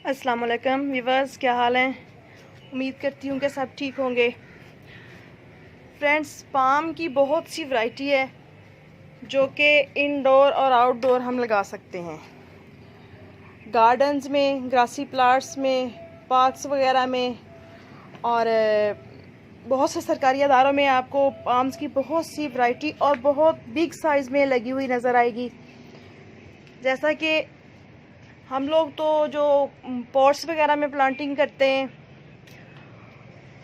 अस्सलाम वालेकुम व्यूअर्स, क्या हाल हैं। उम्मीद करती हूँ कि सब ठीक होंगे। फ्रेंड्स, पाम की बहुत सी वैरायटी है जो कि इंडोर और आउटडोर हम लगा सकते हैं। गार्डन्स में, ग्रासी प्लाट्स में, पार्क्स वगैरह में और बहुत से सरकारी अदारों में आपको पाम्स की बहुत सी वैरायटी और बहुत बिग साइज़ में लगी हुई नज़र आएगी। जैसा कि हम लोग तो जो पॉट्स वगैरह में प्लांटिंग करते हैं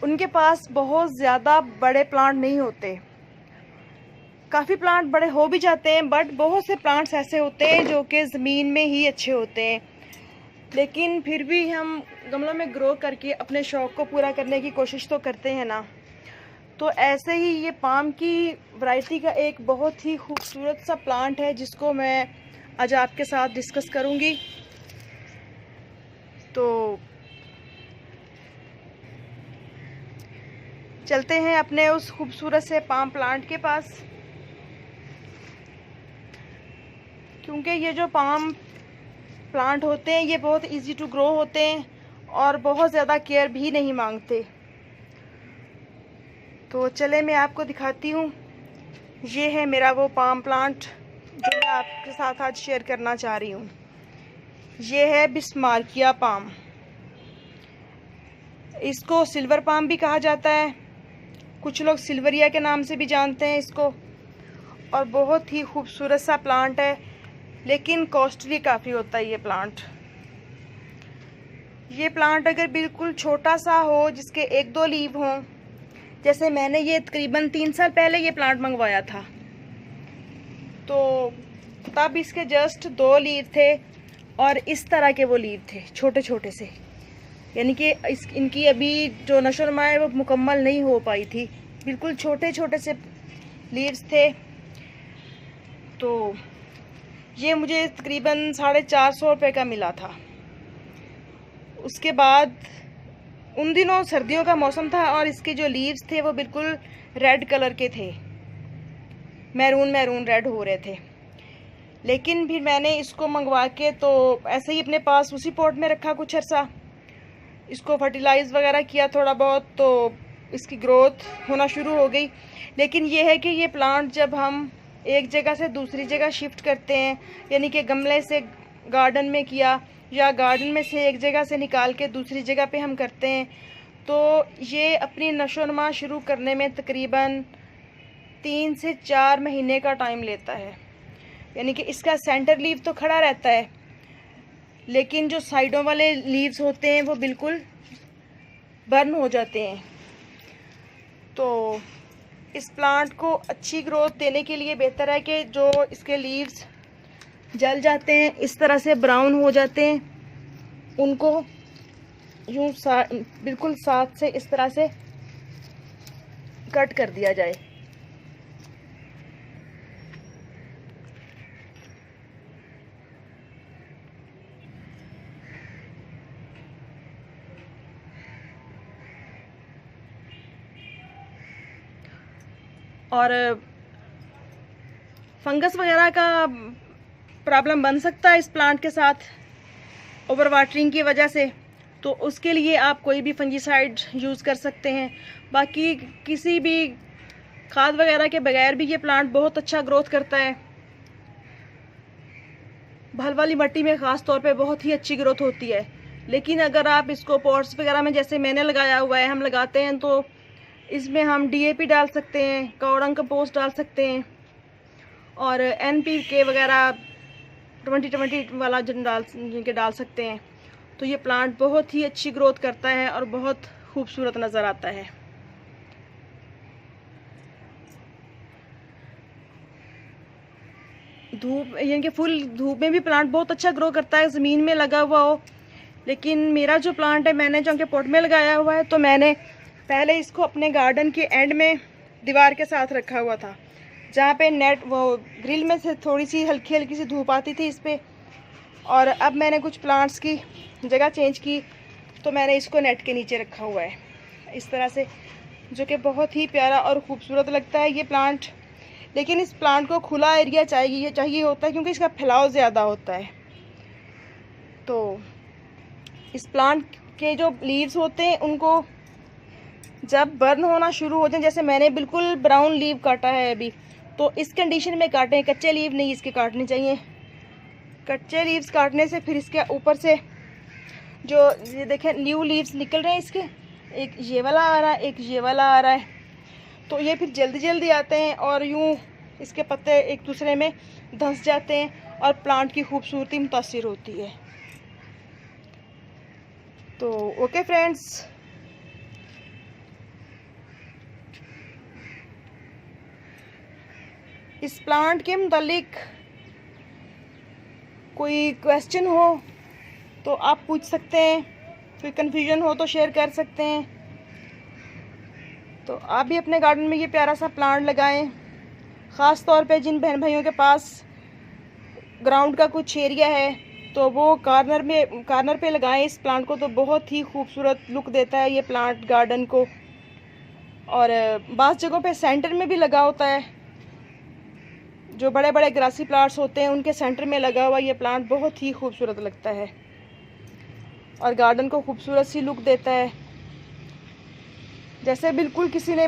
उनके पास बहुत ज़्यादा बड़े प्लांट नहीं होते। काफ़ी प्लांट बड़े हो भी जाते हैं, बट बहुत से प्लांट्स ऐसे होते हैं जो कि ज़मीन में ही अच्छे होते हैं। लेकिन फिर भी हम गमलों में ग्रो करके अपने शौक़ को पूरा करने की कोशिश तो करते हैं ना। तो ऐसे ही ये पाम की वैरायटी का एक बहुत ही खूबसूरत सा प्लांट है जिसको मैं आज आपके साथ डिस्कस करूँगी। तो चलते हैं अपने उस खूबसूरत से पाम प्लांट के पास, क्योंकि ये जो पाम प्लांट होते हैं ये बहुत इजी टू ग्रो होते हैं और बहुत ज़्यादा केयर भी नहीं मांगते। तो चले मैं आपको दिखाती हूँ। ये है मेरा वो पाम प्लांट जो मैं आपके साथ आज शेयर करना चाह रही हूँ। ये है बिस्मार्किया पाम। इसको सिल्वर पाम भी कहा जाता है, कुछ लोग सिल्वरिया के नाम से भी जानते हैं इसको। और बहुत ही खूबसूरत सा प्लांट है, लेकिन कॉस्टली काफ़ी होता है ये प्लांट। ये प्लांट अगर बिल्कुल छोटा सा हो, जिसके एक दो लीव हों, जैसे मैंने ये तकरीबन 3 साल पहले ये प्लांट मंगवाया था, तो तब इसके जस्ट 2 लीव थे और इस तरह के वो लीव थे, छोटे छोटे से। यानी कि इनकी अभी जो नशोनुमा है वो मुकम्मल नहीं हो पाई थी, बिल्कुल छोटे छोटे से लीव्स थे। तो ये मुझे तकरीबन 450 रुपये का मिला था। उसके बाद उन दिनों सर्दियों का मौसम था और इसके जो लीव्स थे वो बिल्कुल रेड कलर के थे, मैरून रेड हो रहे थे। लेकिन फिर मैंने इसको मंगवा के तो ऐसे ही अपने पास उसी पॉट में रखा कुछ अर्सा, इसको फर्टिलाइज़ वगैरह किया थोड़ा बहुत, तो इसकी ग्रोथ होना शुरू हो गई। लेकिन ये है कि ये प्लांट जब हम एक जगह से दूसरी जगह शिफ्ट करते हैं, यानी कि गमले से गार्डन में किया या गार्डन में से एक जगह से निकाल के दूसरी जगह पे हम करते हैं, तो ये अपनी नशोनुमा शुरू करने में तकरीबन 3 से 4 महीने का टाइम लेता है। यानी कि इसका सेंटर लीव तो खड़ा रहता है, लेकिन जो साइडों वाले लीव्स होते हैं वो बिल्कुल बर्न हो जाते हैं। तो इस प्लांट को अच्छी ग्रोथ देने के लिए बेहतर है कि जो इसके लीव्स जल जाते हैं, इस तरह से ब्राउन हो जाते हैं, उनको यूँ बिल्कुल साथ से इस तरह से कट कर दिया जाए। और फंगस वगैरह का प्रॉब्लम बन सकता है इस प्लांट के साथ ओवर वाटरिंग की वजह से, तो उसके लिए आप कोई भी फंजीसाइड यूज़ कर सकते हैं। बाकी किसी भी खाद वगैरह के बगैर भी ये प्लांट बहुत अच्छा ग्रोथ करता है। भल वाली मिट्टी में ख़ास तौर पे बहुत ही अच्छी ग्रोथ होती है। लेकिन अगर आप इसको पॉट्स वगैरह में, जैसे मैंने लगाया हुआ है, हम लगाते हैं, तो इसमें हम DAP डाल सकते हैं, कावड़ंग कंपोस्ट डाल सकते हैं और NPK वगैरह 20-20 वाला डाल सकते हैं। तो ये प्लांट बहुत ही अच्छी ग्रोथ करता है और बहुत खूबसूरत नज़र आता है। धूप, यानी कि फुल धूप में भी प्लांट बहुत अच्छा ग्रो करता है, ज़मीन में लगा हुआ हो। लेकिन मेरा जो प्लांट है, मैंने जो के पॉट में लगाया हुआ है, तो मैंने पहले इसको अपने गार्डन के एंड में दीवार के साथ रखा हुआ था, जहाँ पे नेट वो ग्रिल में से थोड़ी सी हल्की हल्की सी धूप आती थी इस पर। और अब मैंने कुछ प्लांट्स की जगह चेंज की, तो मैंने इसको नेट के नीचे रखा हुआ है इस तरह से, जो कि बहुत ही प्यारा और ख़ूबसूरत लगता है ये प्लांट। लेकिन इस प्लांट को खुला एरिया चाहिए होता है, क्योंकि इसका फैलाव ज़्यादा होता है। तो इस प्लांट के जो लीव्स होते हैं उनको जब बर्न होना शुरू हो जाए, जैसे मैंने बिल्कुल ब्राउन लीव काटा है अभी, तो इस कंडीशन में काटें, कच्चे लीव नहीं इसके काटने चाहिए। कच्चे लीव्स काटने से फिर इसके ऊपर से जो ये देखें न्यू लीव्स निकल रहे हैं इसके, एक ये वाला आ रहा है, एक ये वाला आ रहा है, तो ये फिर जल्दी जल्दी आते हैं और यूँ इसके पत्ते एक दूसरे में धंस जाते हैं और प्लांट की खूबसूरती मुतासिर होती है। तो ओके फ्रेंड्स, इस प्लांट के मुतालिक कोई क्वेश्चन हो तो आप पूछ सकते हैं, कोई कन्फ्यूजन हो तो शेयर कर सकते हैं। तो आप भी अपने गार्डन में ये प्यारा सा प्लांट लगाएं, ख़ास तौर पे जिन बहन भाइयों के पास ग्राउंड का कुछ एरिया है तो वो कार्नर पे लगाएं इस प्लांट को, तो बहुत ही खूबसूरत लुक देता है ये प्लांट गार्डन को। और बाज़ जगहों पे सेंटर में भी लगा होता है, जो बड़े बड़े ग्रासी प्लांट्स होते हैं उनके सेंटर में लगा हुआ ये प्लांट बहुत ही खूबसूरत लगता है और गार्डन को खूबसूरत सी लुक देता है, जैसे बिल्कुल किसी ने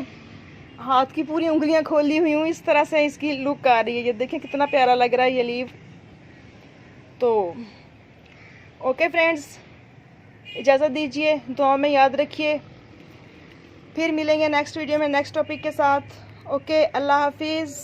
हाथ की पूरी उंगलियां खोली हुई हूँ, इस तरह से इसकी लुक आ रही है। ये देखें कितना प्यारा लग रहा है ये लीव। तो ओके फ्रेंड्स, इजाज़त दीजिए, दुआ में याद रखिए, फिर मिलेंगे नेक्स्ट वीडियो में नेक्स्ट टॉपिक के साथ। ओके, अल्लाह हाफिज़।